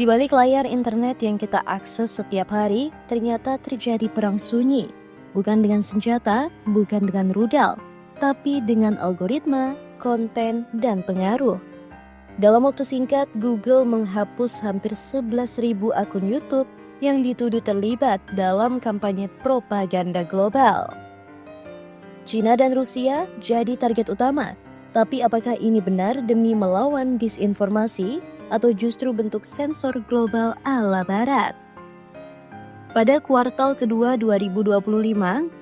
Di balik layar internet yang kita akses setiap hari, ternyata terjadi perang sunyi. Bukan dengan senjata, bukan dengan rudal, tapi dengan algoritma, konten, dan pengaruh. Dalam waktu singkat, Google menghapus hampir 11.000 akun YouTube yang dituduh terlibat dalam kampanye propaganda global. China dan Rusia jadi target utama, tapi apakah ini benar demi melawan disinformasi atau justru bentuk sensor global ala Barat? Pada kuartal kedua 2025,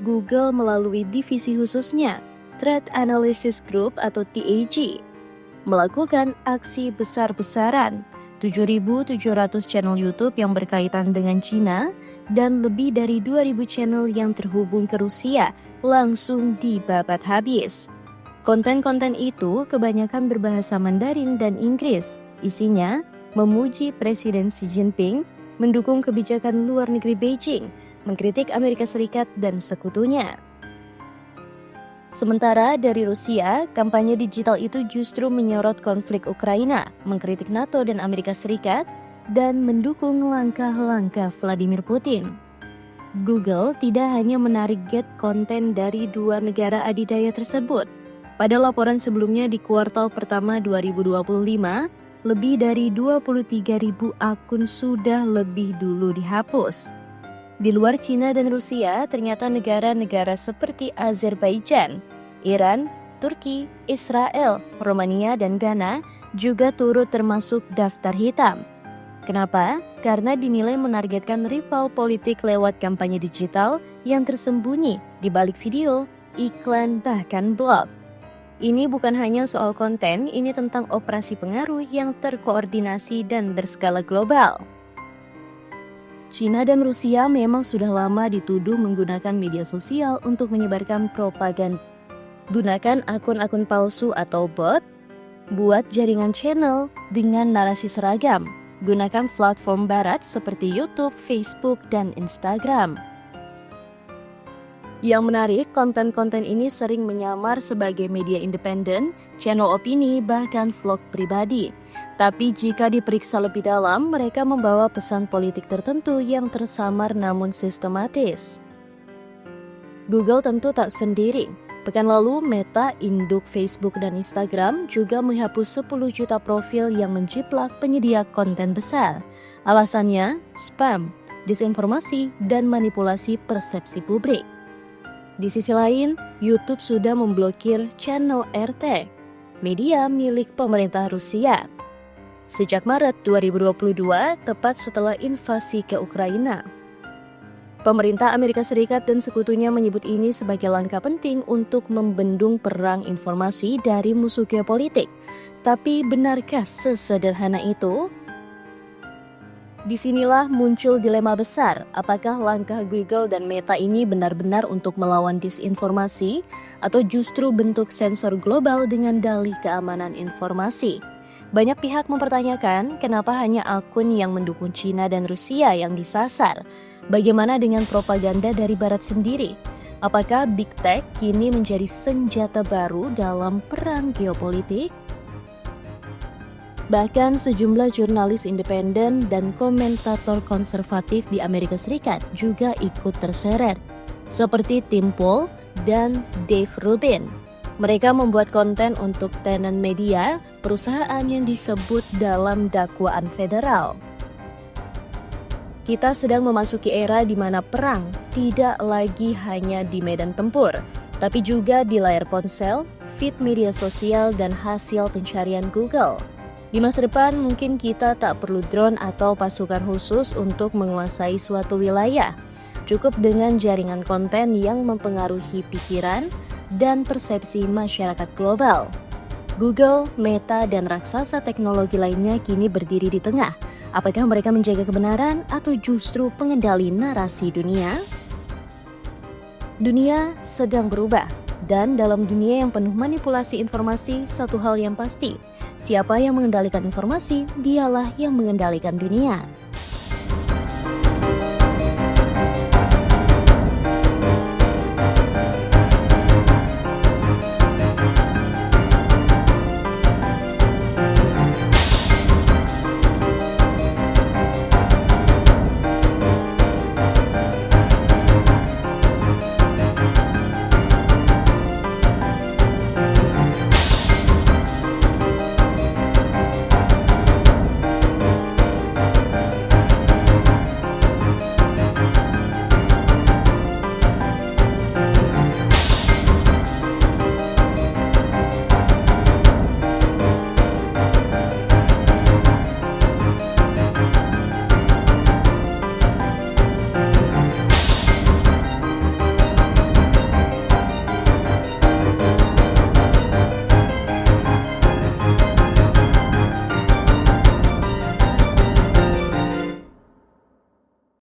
Google melalui divisi khususnya, Threat Analysis Group atau TAG, melakukan aksi besar-besaran. 7.700 channel YouTube yang berkaitan dengan China dan lebih dari 2.000 channel yang terhubung ke Rusia langsung dibabat habis. Konten-konten itu kebanyakan berbahasa Mandarin dan Inggris. Isinya memuji Presiden Xi Jinping, mendukung kebijakan luar negeri Beijing, mengkritik Amerika Serikat dan sekutunya. Sementara dari Rusia, kampanye digital itu justru menyorot konflik Ukraina, mengkritik NATO dan Amerika Serikat, dan mendukung langkah-langkah Vladimir Putin. Google tidak hanya menarget konten dari dua negara adidaya tersebut. Pada laporan sebelumnya di kuartal pertama 2025, lebih dari 23.000 akun sudah lebih dulu dihapus. Di luar China dan Rusia, ternyata negara-negara seperti Azerbaijan, Iran, Turki, Israel, Romania, dan Ghana juga turut termasuk daftar hitam. Kenapa? Karena dinilai menargetkan rival politik lewat kampanye digital yang tersembunyi di balik video, iklan, bahkan blog. Ini bukan hanya soal konten, ini tentang operasi pengaruh yang terkoordinasi dan berskala global. China dan Rusia memang sudah lama dituduh menggunakan media sosial untuk menyebarkan propaganda. Gunakan akun-akun palsu atau bot, buat jaringan channel dengan narasi seragam. Gunakan platform barat seperti YouTube, Facebook, dan Instagram. Yang menarik, konten-konten ini sering menyamar sebagai media independen, channel opini, bahkan vlog pribadi. Tapi jika diperiksa lebih dalam, mereka membawa pesan politik tertentu yang tersamar namun sistematis. Google tentu tak sendiri. Pekan lalu, Meta, induk Facebook dan Instagram, juga menghapus 10 juta profil yang menjiplak penyedia konten besar. Alasannya, spam, disinformasi, dan manipulasi persepsi publik. Di sisi lain, YouTube sudah memblokir channel RT, media milik pemerintah Rusia, sejak Maret 2022, tepat setelah invasi ke Ukraina. Pemerintah Amerika Serikat dan sekutunya menyebut ini sebagai langkah penting untuk membendung perang informasi dari musuh geopolitik. Tapi benarkah sesederhana itu? Disinilah muncul dilema besar, apakah langkah Google dan Meta ini benar-benar untuk melawan disinformasi atau justru bentuk sensor global dengan dalih keamanan informasi? Banyak pihak mempertanyakan kenapa hanya akun yang mendukung China dan Rusia yang disasar. Bagaimana dengan propaganda dari Barat sendiri? Apakah Big Tech kini menjadi senjata baru dalam perang geopolitik? Bahkan sejumlah jurnalis independen dan komentator konservatif di Amerika Serikat juga ikut terseret, seperti Tim Pool dan Dave Rubin. Mereka membuat konten untuk Tenon Media, perusahaan yang disebut dalam dakwaan federal. Kita sedang memasuki era di mana perang tidak lagi hanya di medan tempur, tapi juga di layar ponsel, feed media sosial, dan hasil pencarian Google. Di masa depan mungkin kita tak perlu drone atau pasukan khusus untuk menguasai suatu wilayah. Cukup dengan jaringan konten yang mempengaruhi pikiran dan persepsi masyarakat global. Google, Meta, dan raksasa teknologi lainnya kini berdiri di tengah. Apakah mereka menjaga kebenaran atau justru pengendali narasi dunia? Dunia sedang berubah, dan dalam dunia yang penuh manipulasi informasi, satu hal yang pasti, siapa yang mengendalikan informasi, dialah yang mengendalikan dunia.